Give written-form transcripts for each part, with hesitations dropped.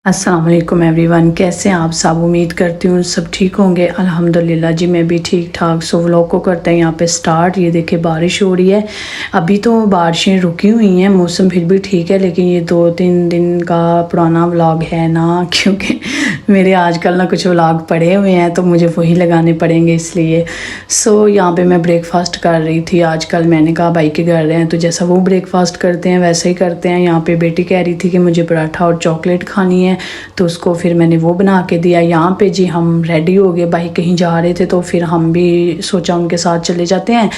अस्सलाम वालेकुम एवरीवन, कैसे हैं आप सब। उम्मीद करती हूँ सब ठीक होंगे। अल्हम्दुलिल्लाह जी, मैं भी ठीक ठाक। सो व्लॉग को करते हैं यहाँ पे स्टार्ट। ये देखिए बारिश हो रही है। अभी तो बारिशें रुकी हुई हैं, मौसम फिर भी ठीक है, लेकिन ये 2-3 दिन का पुराना व्लॉग है ना, क्योंकि मेरे आजकल ना कुछ व्लॉग पड़े हुए हैं तो मुझे वही लगाने पड़ेंगे इसलिए। सो यहाँ पे मैं ब्रेकफास्ट कर रही थी। आजकल मैंने कहा भाई के घर रहे हैं तो जैसा वो ब्रेकफास्ट करते हैं वैसे ही करते हैं। यहाँ पे बेटी कह रही थी कि मुझे पराठा और चॉकलेट खानी है, तो उसको फिर मैंने वो बना के दिया। यहाँ पे जी हम रेडी हो गए, भाई कहीं जा रहे थे तो फिर हम भी सोचा उनके साथ चले जाते हैं।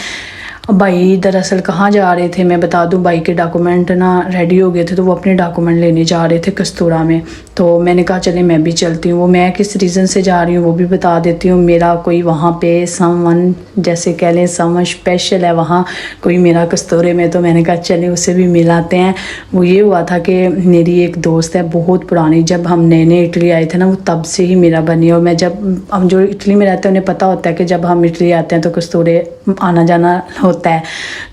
भाई दरअसल कहाँ जा रहे थे मैं बता दूं, भाई के डॉक्यूमेंट ना रेडी हो गए थे तो वो अपने डॉक्यूमेंट लेने जा रहे थे कस्तूरा में। तो मैंने कहा चले मैं भी चलती हूँ। वो मैं किस रीज़न से जा रही हूँ वो भी बता देती हूँ। मेरा कोई वहाँ पे समवन, जैसे कह लें समवन स्पेशल है वहाँ कोई मेरा कस्तूरे में, तो मैंने कहा चले उसे भी मिलाते हैं। वो ये हुआ था कि मेरी एक दोस्त है बहुत पुरानी, जब हम नए नए इटली आए थे ना वो तब से ही मेरा बनी। और मैं जब हम जो इटली में रहते हैं उन्हें पता होता है कि जब हम इटली आते हैं तो कस्तूरे आना जाना होता है।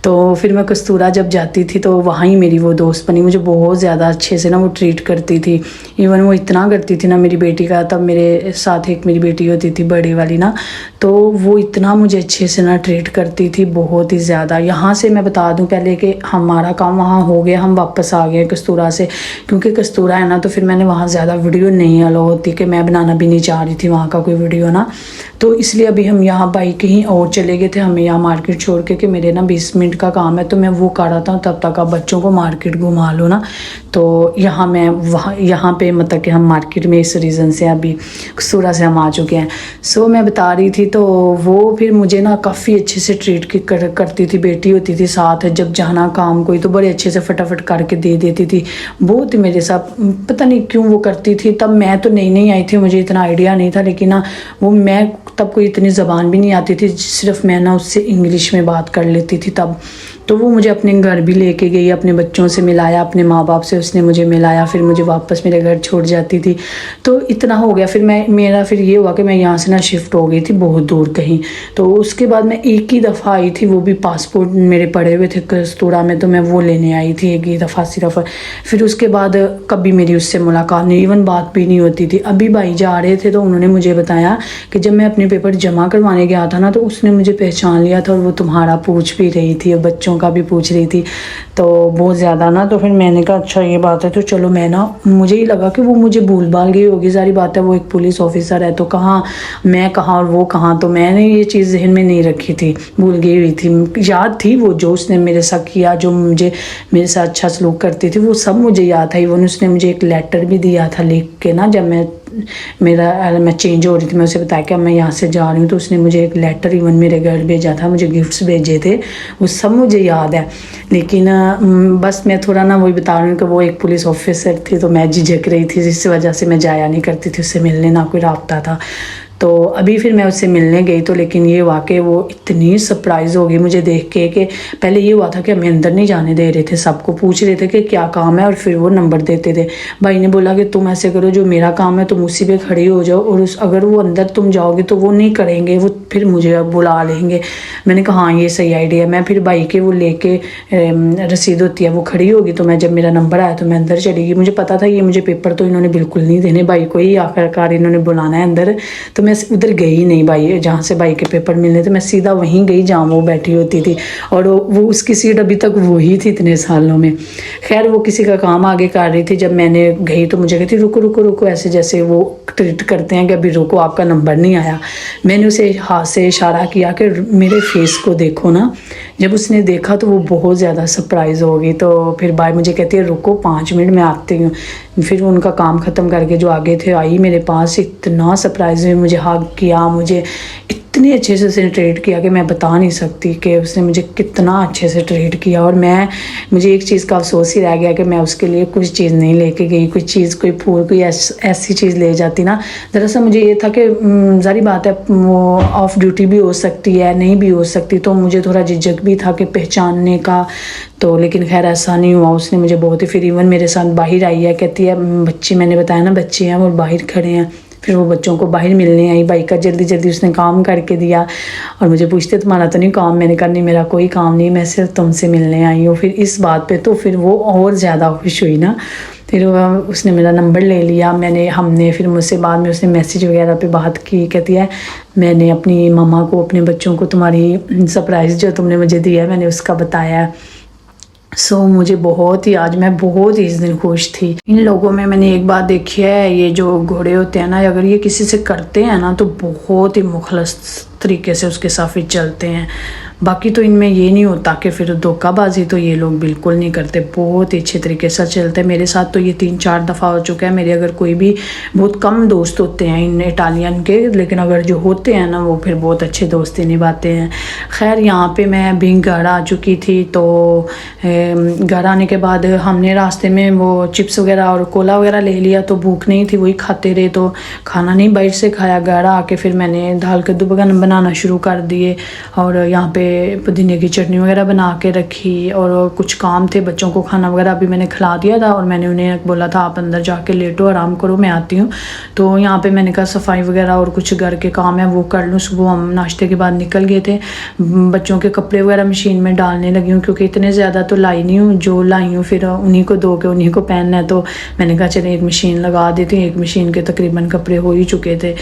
तो फिर मैं कस्तूरा जब जाती थी तो वहाँ ही मेरी वो दोस्त बनी। मुझे बहुत ज़्यादा अच्छे से ना वो ट्रीट करती थी। इवन वो इतना करती थी ना मेरी बेटी का, तब मेरे साथ एक मेरी बेटी होती थी बड़ी वाली ना, तो वो इतना मुझे अच्छे से ना ट्रीट करती थी, बहुत ही ज़्यादा। यहाँ से मैं बता दूँ पहले कि हमारा काम वहाँ हो गया, हम वापस आ गए कस्तूरा से, क्योंकि कस्तूरा है ना तो फिर मैंने वहाँ ज़्यादा वीडियो नहीं अलो होती कि मैं बनाना भी नहीं चाह रही थी वहाँ का कोई वीडियो ना, तो इसलिए अभी हम यहाँ बाइक कहीं और चले गए थे। हमें यहाँ मार्केट छोड़ के कि मेरे ना 20 मिनट का काम है तो मैं वो कर रहा था, तब तक आप बच्चों को मार्केट घुमा लो ना। तो यहाँ मैं वहाँ यहाँ पे मतलब कि हम मार्केट में इस रीज़न से अभी कस्तूरा से हम आ चुके हैं। सो मैं बता रही थी तो वो फिर मुझे ना काफ़ी अच्छे से ट्रीट करती थी। बेटी होती थी साथ, जब जाना काम कोई तो बड़े अच्छे से फटाफट करके दे देती थी। बहुत मेरे साथ पता नहीं क्यों वो करती थी। तब मैं तो नई नई आई थी, मुझे इतना आइडिया नहीं था, लेकिन ना वो मैं तब कोई इतनी ज़बान भी नहीं आती थी, सिर्फ मैं ना उससे इंग्लिश में बात कर लेती थी तब। तो वो मुझे अपने घर भी लेके गई, अपने बच्चों से मिलाया, अपने माँ बाप से उसने मुझे मिलाया, फिर मुझे वापस मेरे घर छोड़ जाती थी। तो इतना हो गया। फिर मेरा फिर ये हुआ कि मैं यहाँ से ना शिफ्ट हो गई थी बहुत दूर कहीं। तो उसके बाद मैं एक ही दफ़ा आई थी, वो भी पासपोर्ट मेरे पड़े हुए थे कस्तूरा में, तो मैं वो लेने आई थी एक ही दफ़ा सिर्फ। फिर उसके बाद कभी मेरी उससे मुलाकात नहीं, इवन बात भी नहीं होती थी। अभी भाई जा रहे थे तो उन्होंने मुझे बताया कि जब मैं अपने पेपर जमा करवाने गया था ना तो उसने मुझे पहचान लिया था और वो तुम्हारा पूछ भी रही थी और बच्चों का भी पूछ रही थी, तो बहुत ज़्यादा ना। तो फिर मैंने कहा अच्छा ये बात है, तो चलो मैं ना, मुझे ही लगा कि वो मुझे भूल भाल गई होगी, सारी बात है, वो एक पुलिस ऑफिसर है तो कहाँ मैं कहाँ और वो कहाँ, तो मैंने ये चीज़ जहन में नहीं रखी थी, भूल गई हुई थी। याद थी वो जो उसने मेरे साथ किया, जो मुझे मेरे साथ अच्छा सलूक करती थी, वो सब मुझे याद था। इवन उसने मुझे एक लेटर भी दिया था लिख के ना, जब मैं चेंज हो रही थी, मैं उसे बताया कि मैं यहाँ से जा रही हूँ, तो उसने मुझे एक लेटर इवन मेरे घर भेजा था, मुझे गिफ्ट्स भेजे थे, वो सब मुझे याद है। लेकिन बस मैं थोड़ा ना वही बता रही हूँ कि वो एक पुलिस ऑफिसर थी तो मैं झिझक रही थी, जिस वजह से मैं जाया नहीं करती थी उससे मिलने, ना कोई राब्ता था। तो अभी फिर मैं उससे मिलने गई तो लेकिन ये वाकई वो इतनी सरप्राइज़ हो गई मुझे देख के कि पहले ये हुआ था कि हमें अंदर नहीं जाने दे रहे थे, सबको पूछ रहे थे कि क्या काम है और फिर वो नंबर देते थे। भाई ने बोला कि तुम ऐसे करो, जो मेरा काम है तुम उसी पे खड़ी हो जाओ, और अगर वो अंदर तुम जाओगे तो वो नहीं करेंगे, वो फिर मुझे बुला लेंगे। मैंने कहा हाँ ये सही आइडिया है। मैं फिर भाई के वो लेके रसीद होती है वो खड़ी होगी, तो मैं जब मेरा नंबर आया तो मैं अंदर चली गई। मुझे पता था ये मुझे पेपर तो इन्होंने बिल्कुल नहीं देने, भाई को ही आखिरकार इन्होंने बुलाना है अंदर। तो मैं उधर गई नहीं, भाई जहाँ से भाई के पेपर मिलने थे मैं सीधा वहीं गई जहाँ वो बैठी होती थी, और वो उसकी सीट अभी तक वही थी इतने सालों में। खैर वो किसी का काम आगे कर रही थी, जब मैंने गई तो मुझे कहती रुको रुको रुको, ऐसे जैसे वो ट्रीट करते हैं कि अभी रुको आपका नंबर नहीं आया। मैंने उसे हाथ से इशारा किया कि मेरे फेस को देखो ना। जब उसने देखा तो वो बहुत ज़्यादा सरप्राइज़ हो गई। तो फिर भाई मुझे कहती है रुको 5 मिनट में आती हूँ। फिर उनका काम ख़त्म करके जो आगे थे आई मेरे पास, इतना सरप्राइज़ में मुझे हग किया, मुझे इतने अच्छे से उसने ट्रीट किया कि मैं बता नहीं सकती कि उसने मुझे कितना अच्छे से ट्रीट किया। और मुझे एक चीज़ का अफसोस ही रह गया कि मैं उसके लिए कुछ चीज़ नहीं लेके गई, कोई चीज़ कोई फूल कोई ऐसी चीज़ ले जाती ना। दरअसल मुझे ये था कि ज़ाहिर बात है वो ऑफ ड्यूटी भी हो सकती है, नहीं भी हो सकती, तो मुझे थोड़ा झिझक भी था कि पहचानने का। तो लेकिन खैर ऐसा नहीं हुआ, उसने मुझे बहुत ही, फिर इवन मेरे साथ बाहर आई है, कहती है बच्चे, मैंने बताया ना बच्चे हैं वो बाहर खड़े हैं, फिर वो बच्चों को बाहर मिलने आई, बाइक का जल्दी जल्दी उसने काम करके दिया और मुझे पूछते तुम्हारा तो नहीं काम, मैंने कहा नहीं मेरा कोई काम नहीं, मैं सिर्फ तुमसे मिलने आई हूँ। फिर इस बात पे तो फिर वो और ज़्यादा खुश हुई ना। फिर उसने मेरा नंबर ले लिया, हमने फिर मुझसे बाद में उसने मैसेज वगैरह पे बात की, कहती है मैंने अपनी मम्मा को, अपने बच्चों को तुम्हारी सरप्राइज़ जो तुमने मुझे दिया है मैंने उसका बताया है। मुझे बहुत ही, आज मैं बहुत ही इस दिन खुश थी। इन लोगों में मैंने एक बात देखी है, ये जो घोड़े होते हैं ना, अगर ये किसी से करते हैं ना तो बहुत ही मुखलस तरीके से उसके साथ फिर चलते हैं। बाकी तो इनमें ये नहीं होता कि फिर धोखाबाजी तो ये लोग बिल्कुल नहीं करते, बहुत ही अच्छे तरीके से चलते हैं। मेरे साथ तो ये 3-4 दफ़ा हो चुका है। मेरे अगर कोई भी, बहुत कम दोस्त होते हैं इन इटालियन के, लेकिन अगर जो होते हैं ना वो फिर बहुत अच्छे दोस्ती निभाते हैं। खैर यहाँ पे मैं अभी घर आ चुकी थी, तो घर आने के बाद हमने रास्ते में वो चिप्स वगैरह और कोला वगैरह ले लिया, तो भूख नहीं थी, वही खाते रहे, तो खाना नहीं बाहर से खाया। घर आके फिर मैंने दाल कद्दू बनाना शुरू कर दिए और यहाँ पे पुदीने की चटनी वगैरह बना के रखी और कुछ काम थे, बच्चों को खाना वगैरह अभी मैंने खिला दिया था और मैंने उन्हें बोला था आप अंदर जाके लेटो, आराम करो, मैं आती हूँ। तो यहाँ पे मैंने कहा सफाई वगैरह और कुछ घर के काम है वो कर लूँ। सुबह हम नाश्ते के बाद निकल गए थे, बच्चों के कपड़े वगैरह मशीन में डालने लगी हूँ क्योंकि इतने ज़्यादा तो लाई नहीं हूँ, जो लाई हूँ फिर उन्हीं को धो के उन्हीं को पहनना है। तो मैंने कहा चले एक मशीन लगा देती हूँ, एक मशीन के तकरीबन कपड़े हो ही चुके थे।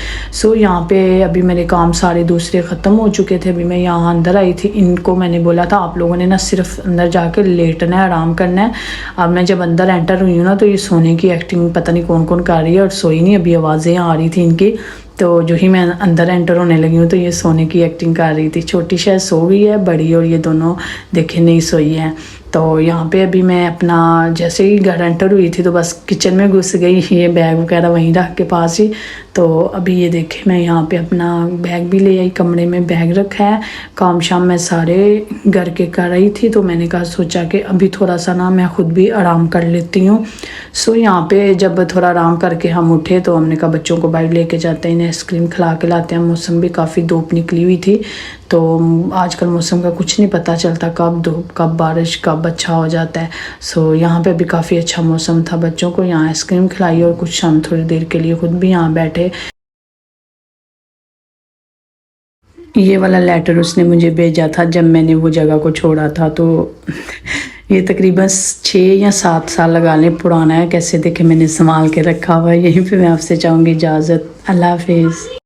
यहाँ पे अभी मेरे काम सारे दूसरे ख़त्म हो चुके थे। अभी मैं यहाँ अंदर आई थी, इनको मैंने बोला था आप लोगों ने ना सिर्फ अंदर जाके लेटना है, आराम करना है। अब मैं जब अंदर एंटर हुई हूँ ना तो ये सोने की एक्टिंग पता नहीं कौन कौन कर रही है और सोई नहीं, अभी आवाज़ें आ रही थी इनकी। तो जो ही मैं अंदर एंटर होने लगी हूँ तो ये सोने की एक्टिंग कर रही थी। छोटी शायद सो गई है, बड़ी और ये दोनों देखे नहीं सोई हैं। तो यहाँ पे अभी मैं अपना जैसे ही घर एंटर हुई थी तो बस किचन में घुस गई, ये बैग वगैरह वहीं रख के पास ही। तो अभी ये देखे मैं यहाँ पे अपना बैग भी ले आई, कमरे में बैग रखा है। काम शाम मैं सारे घर के कर रही थी, तो मैंने कहा सोचा कि अभी थोड़ा सा ना मैं ख़ुद भी आराम कर लेती हूँ। यहाँ पे जब थोड़ा आराम करके हम उठे तो हमने कहा बच्चों को बाहर लेके जाते हैं, इन्हें आइसक्रीम खिला के लाते हैं। मौसम भी काफ़ी धूप निकली हुई थी, तो आजकल मौसम का कुछ नहीं पता चलता, कब धूप कब बारिश कब अच्छा हो जाता है। यहाँ पे भी काफ़ी अच्छा मौसम था। बच्चों को यहाँ आइसक्रीम खिलाई और कुछ शाम थोड़ी देर के लिए खुद भी यहाँ बैठे। ये वाला लेटर उसने मुझे भेजा था जब मैंने वो जगह को छोड़ा था, तो ये तकरीबन 6 या 7 साल लगा लें पुराना है। कैसे देखे मैंने संभाल के रखा हुआ है। यहीं पे मैं आपसे चाहूँगी इजाज़त। अल्लाह हाफिज़।